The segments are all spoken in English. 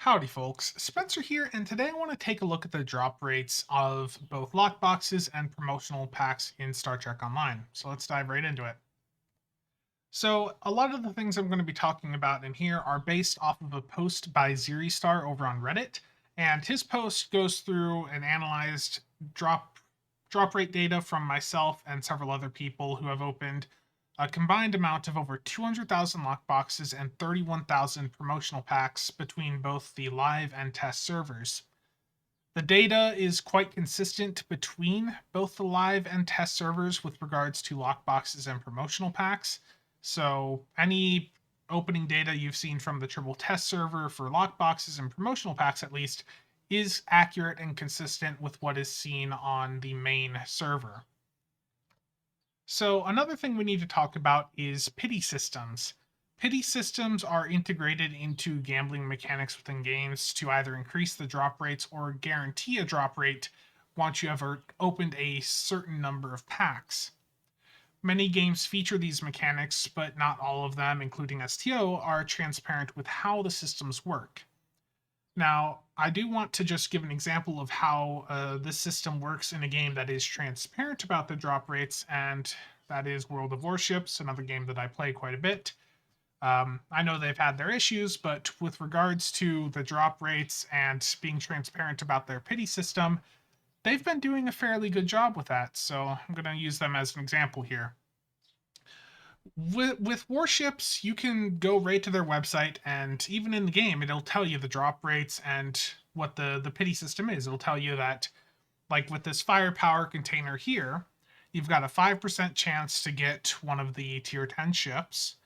Howdy folks, Spencer here, and today I want to take a look at the drop rates of both lockboxes and promotional packs in Star Trek Online. So let's dive right into it. So a lot of the things I'm going to be talking about in here are based off of a post by Ziristar over on Reddit, and his post goes through and analyzed drop rate data from myself and several other people who have opened a combined amount of over 200,000 lockboxes and 31,000 promotional packs between both the live and test servers. The data is quite consistent between both the live and test servers with regards to lockboxes and promotional packs. So, any opening data you've seen from the triple test server for lockboxes and promotional packs, at least, is accurate and consistent with what is seen on the main server. So another thing we need to talk about is pity systems. Pity systems are integrated into gambling mechanics within games to either increase the drop rates or guarantee a drop rate once you have opened a certain number of packs. Many games feature these mechanics, but not all of them, including STO, are transparent with how the systems work. Now, I do want to just give an example of how this system works in a game that is transparent about the drop rates, and that is World of Warships, another game that I play quite a bit. I know they've had their issues, but with regards to the drop rates and being transparent about their pity system, they've been doing a fairly good job with that, so I'm going to use them as an example here. With warships, you can go right to their website, and even in the game, it'll tell you the drop rates and what the pity system is. It'll tell you that, like with this firepower container here, you've got a 5% chance to get one of the tier 10 ships.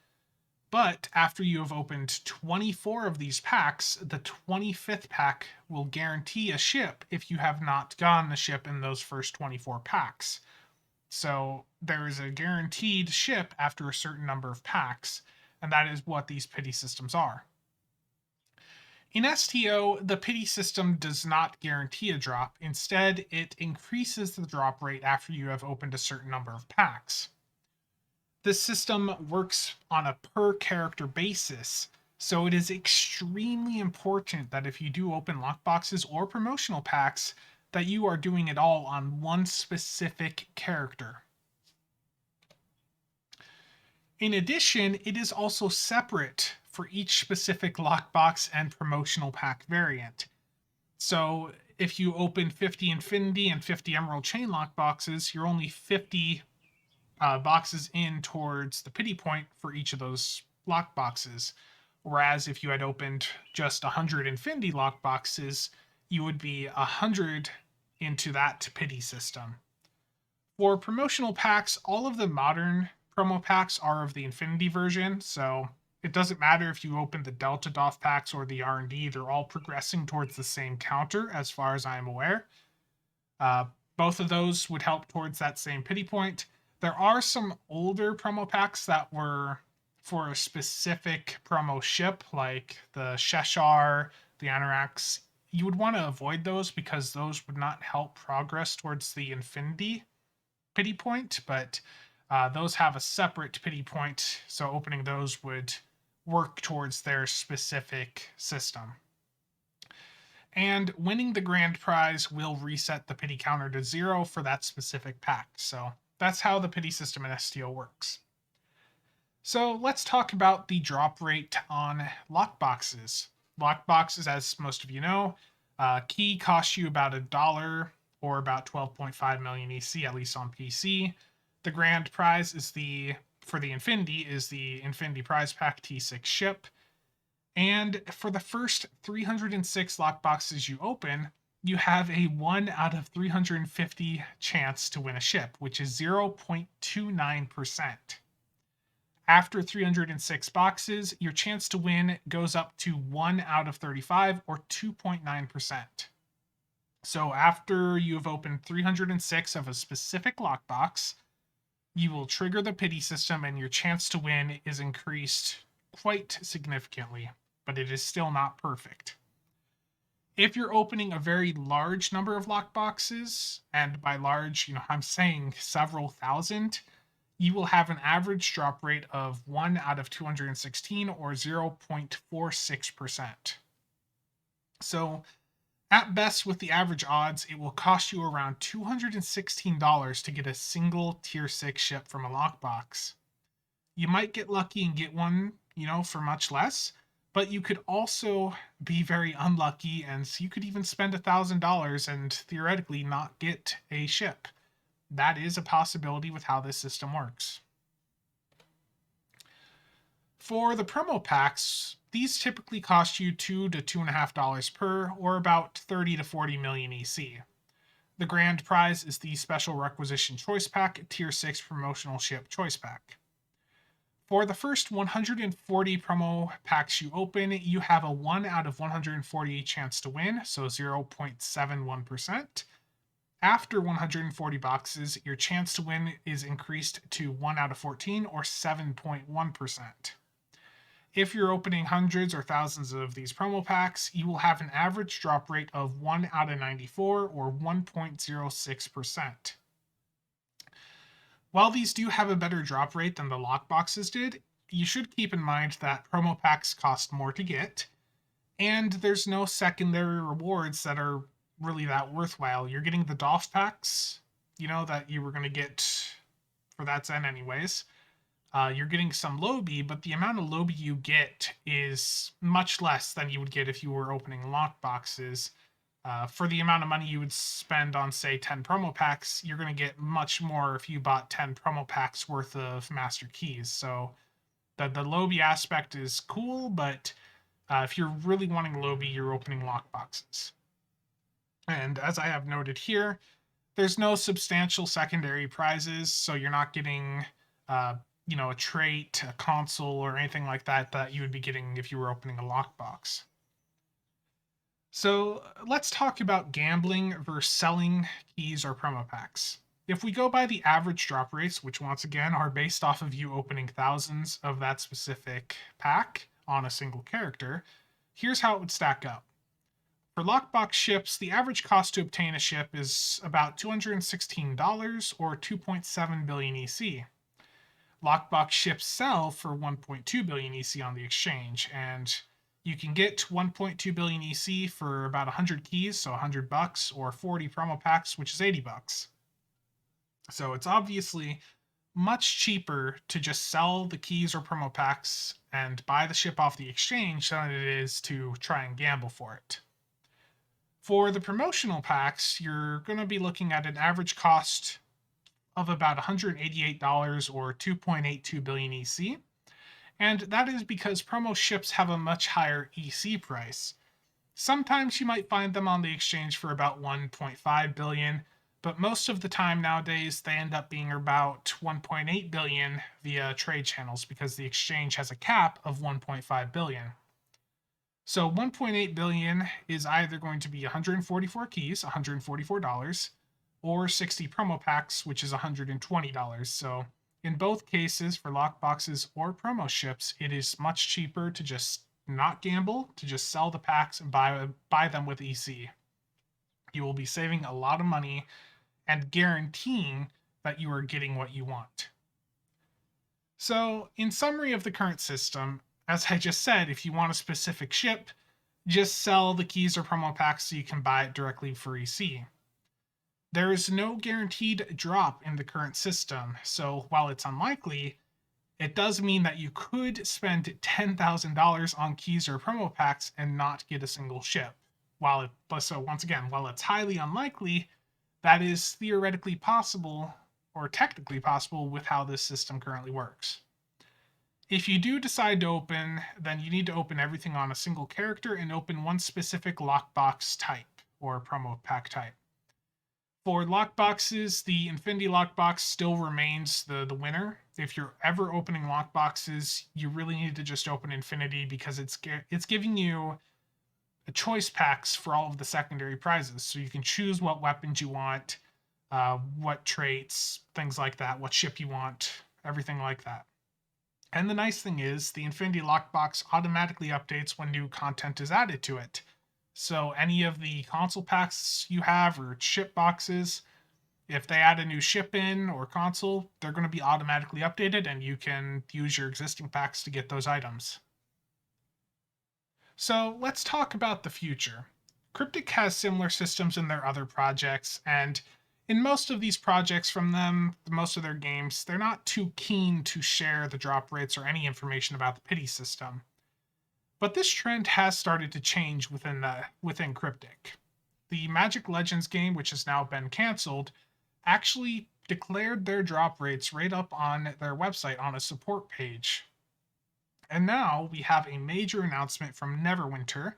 But after you have opened 24 of these packs, the 25th pack will guarantee a ship if you have not gotten the ship in those first 24 packs. So there is a guaranteed ship after a certain number of packs, and that is what these pity systems are. In STO, the pity system does not guarantee a drop. Instead, it increases the drop rate after you have opened a certain number of packs. This system works on a per character basis, so it is extremely important that if you do open lockboxes or promotional packs, that you are doing it all on one specific character. In addition, it is also separate for each specific lockbox and promotional pack variant. So if you open 50 Infinity and 50 Emerald Chain lockboxes, you're only 50 boxes in towards the pity point for each of those lockboxes. Whereas if you had opened just 100 Infinity lockboxes, you would be 100 into that pity system. For promotional packs, all of the modern promo packs are of the Infinity version, so it doesn't matter if you open the Delta DOF packs or the R&D, they're all progressing towards the same counter as far as I am aware. Both of those would help towards that same pity point. There are some older promo packs that were for a specific promo ship, like the Sheshar, the Anorax. You would want to avoid those because those would not help progress towards the Infinity pity point, but those have a separate pity point, so opening those would work towards their specific system. And winning the grand prize will reset the pity counter to 0 for that specific pack. So that's how the pity system in STO works. So let's talk about the drop rate on lockboxes. Lockboxes, as most of you know, key costs you about $1 or about 12.5 million EC, at least on PC. The grand prize is for the Infinity is the Infinity Prize Pack T6 ship. And for the first 306 lockboxes you open, you have a 1 out of 350 chance to win a ship, which is 0.29%. After 306 boxes, your chance to win goes up to 1 out of 35 or 2.9%. So after you've opened 306 of a specific lockbox, you will trigger the pity system and your chance to win is increased quite significantly, but it is still not perfect. If you're opening a very large number of lockboxes, and by large, I'm saying several thousand, you will have an average drop rate of 1 out of 216 or 0.46%. So at best, with the average odds, it will cost you around $216 to get a single tier 6 ship from a lockbox. You might get lucky and get one, for much less, but you could also be very unlucky and you could even spend $1,000 and theoretically not get a ship. That is a possibility with how this system works. For the promo packs, these typically cost you $2 to $2.50 per, or about 30 to 40 million EC. The grand prize is the Special Requisition Choice Pack, Tier 6 Promotional Ship Choice Pack. For the first 140 promo packs you open, you have a 1 out of 140 chance to win, so 0.71%. After 140 boxes, your chance to win is increased to 1 out of 14, or 7.1%. If you're opening hundreds or thousands of these promo packs, you will have an average drop rate of 1 out of 94, or 1.06%. While these do have a better drop rate than the lockboxes did, you should keep in mind that promo packs cost more to get, and there's no secondary rewards that are really that worthwhile. You're getting the DOF packs, that you were going to get for that Zen anyways. You're getting some Lobby, but the amount of Lobby you get is much less than you would get if you were opening lockboxes. For the amount of money you would spend on, say, 10 promo packs, you're going to get much more if you bought 10 promo packs worth of Master Keys. So the Lobby aspect is cool, but if you're really wanting Lobby, you're opening lockboxes. And as I have noted here, there's no substantial secondary prizes, so you're not getting a trait, a console, or anything like that you would be getting if you were opening a lockbox. So let's talk about gambling versus selling keys or promo packs. If we go by the average drop rates, which once again are based off of you opening thousands of that specific pack on a single character, here's how it would stack up. For lockbox ships, the average cost to obtain a ship is about $216, or 2.7 billion EC. Lockbox ships sell for 1.2 billion EC on the exchange, and you can get 1.2 billion EC for about 100 keys, so $100, or 40 promo packs, which is $80. So it's obviously much cheaper to just sell the keys or promo packs and buy the ship off the exchange than it is to try and gamble for it. For the promotional packs, you're going to be looking at an average cost of about $188, or 2.82 billion EC. And that is because promo ships have a much higher EC price. Sometimes you might find them on the exchange for about 1.5 billion, but most of the time nowadays they end up being about 1.8 billion via trade channels because the exchange has a cap of 1.5 billion. So 1.8 billion is either going to be 144 keys, $144, or 60 promo packs, which is $120. So in both cases, for lockboxes or promo ships, it is much cheaper to just not gamble, to just sell the packs and buy them with EC. You will be saving a lot of money and guaranteeing that you are getting what you want. So, in summary of the current system, as I just said, if you want a specific ship, just sell the keys or promo packs so you can buy it directly for EC. There is no guaranteed drop in the current system, so while it's unlikely, it does mean that you could spend $10,000 on keys or promo packs and not get a single ship. So once again, while it's highly unlikely, that is theoretically possible, or technically possible, with how this system currently works. If you do decide to open, then you need to open everything on a single character and open one specific lockbox type, or promo pack type. For lockboxes, the Infinity Lockbox still remains the winner. If you're ever opening lockboxes, you really need to just open Infinity because it's giving you choice packs for all of the secondary prizes. So you can choose what weapons you want, what traits, things like that, what ship you want, everything like that. And the nice thing is, the Infinity Lockbox automatically updates when new content is added to it. So any of the console packs you have or ship boxes, if they add a new ship in or console, they're going to be automatically updated and you can use your existing packs to get those items. So let's talk about the future. Cryptic has similar systems in their other projects, and in most of these projects from them, most of their games, they're not too keen to share the drop rates or any information about the pity system. But this trend has started to change within Cryptic. The Magic Legends game, which has now been canceled, actually declared their drop rates right up on their website on a support page. And now we have a major announcement from Neverwinter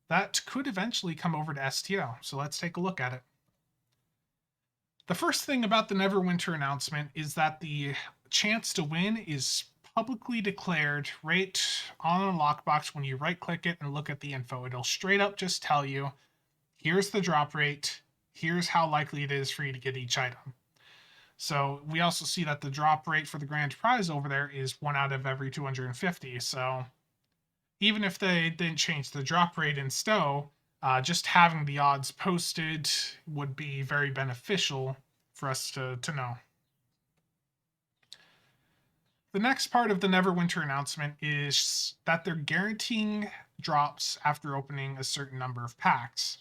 that could eventually come over to STO. So let's take a look at it. The first thing about the Neverwinter announcement is that the chance to win is publicly declared right on a lockbox when you right click it and look at the info. It'll straight up just tell you, here's the drop rate, here's how likely it is for you to get each item. So we also see that the drop rate for the grand prize over there is 1 out of every 250. So even if they didn't change the drop rate in STO, just having the odds posted would be very beneficial for us to know. The next part of the Neverwinter announcement is that they're guaranteeing drops after opening a certain number of packs.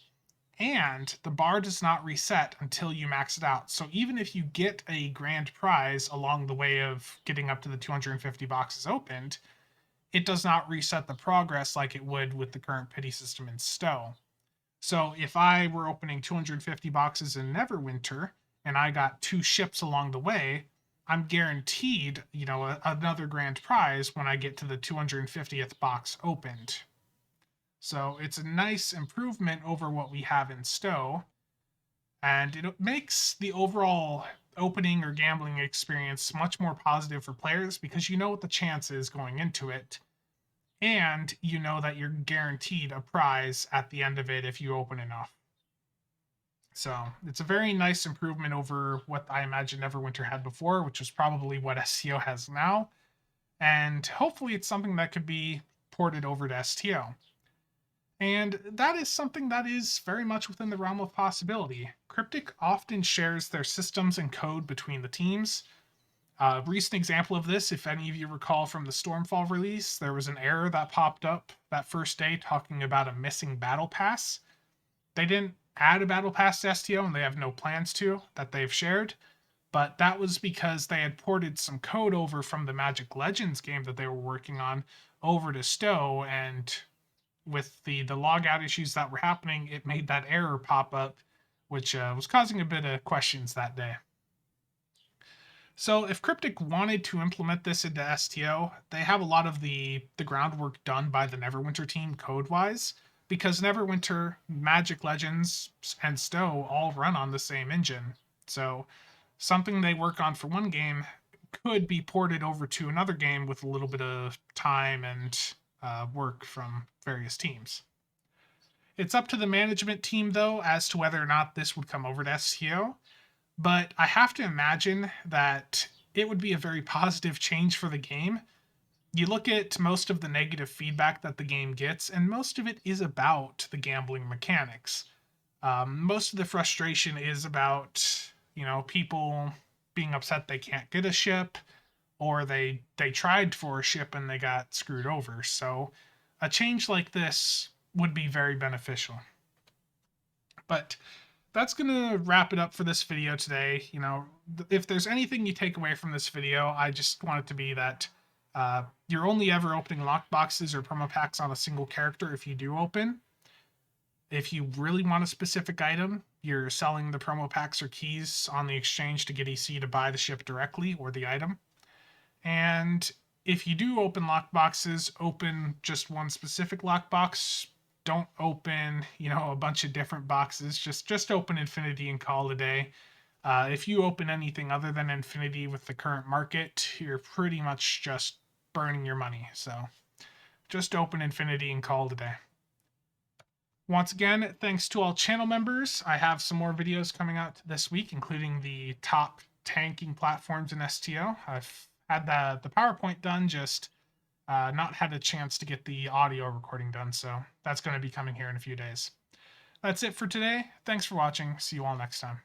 And the bar does not reset until you max it out. So even if you get a grand prize along the way of getting up to the 250 boxes opened, it does not reset the progress like it would with the current pity system in STO. So if I were opening 250 boxes in Neverwinter and I got 2 ships along the way, I'm guaranteed, another grand prize when I get to the 250th box opened. So it's a nice improvement over what we have in STO, and it makes the overall opening or gambling experience much more positive for players because you know what the chance is going into it, and you know that you're guaranteed a prize at the end of it if you open enough. So it's a very nice improvement over what I imagine Neverwinter had before, which is probably what STO has now, and hopefully it's something that could be ported over to STO. And that is something that is very much within the realm of possibility. Cryptic often shares their systems and code between the teams. A recent example of this, if any of you recall from the Stormfall release, there was an error that popped up that first day talking about a missing battle pass. They didn't add a battle pass to STO, and they have no plans to that they've shared, but that was because they had ported some code over from the Magic Legends game that they were working on over to STO, and with the logout issues that were happening, it made that error pop up, which was causing a bit of questions that day. So if Cryptic wanted to implement this into STO, they have a lot of the groundwork done by the Neverwinter team code-wise, because Neverwinter, Magic Legends, and STO all run on the same engine. So something they work on for one game could be ported over to another game with a little bit of time and work from various teams. It's up to the management team, though, as to whether or not this would come over to STO, but I have to imagine that it would be a very positive change for the game. You look at most of the negative feedback that the game gets, and most of it is about the gambling mechanics. Most of the frustration is about, people being upset they can't get a ship, or they tried for a ship and they got screwed over. So a change like this would be very beneficial. But that's going to wrap it up for this video today. If there's anything you take away from this video, I just want it to be that you're only ever opening lockboxes or promo packs on a single character if you do open. If you really want a specific item, you're selling the promo packs or keys on the exchange to get EC to buy the ship directly or the item. And if you do open lockboxes, open just one specific lockbox. Don't open, a bunch of different boxes. Just open Infinity and call it a day. If you open anything other than Infinity with the current market, you're pretty much just burning your money. So just open Infinity and call it a day. Once again, thanks to all channel members. I have some more videos coming out this week, including the top tanking platforms in STO. I've had the PowerPoint done, just not had a chance to get the audio recording done, so that's going to be coming here in a few days. That's it for today. Thanks for watching. See you all next time.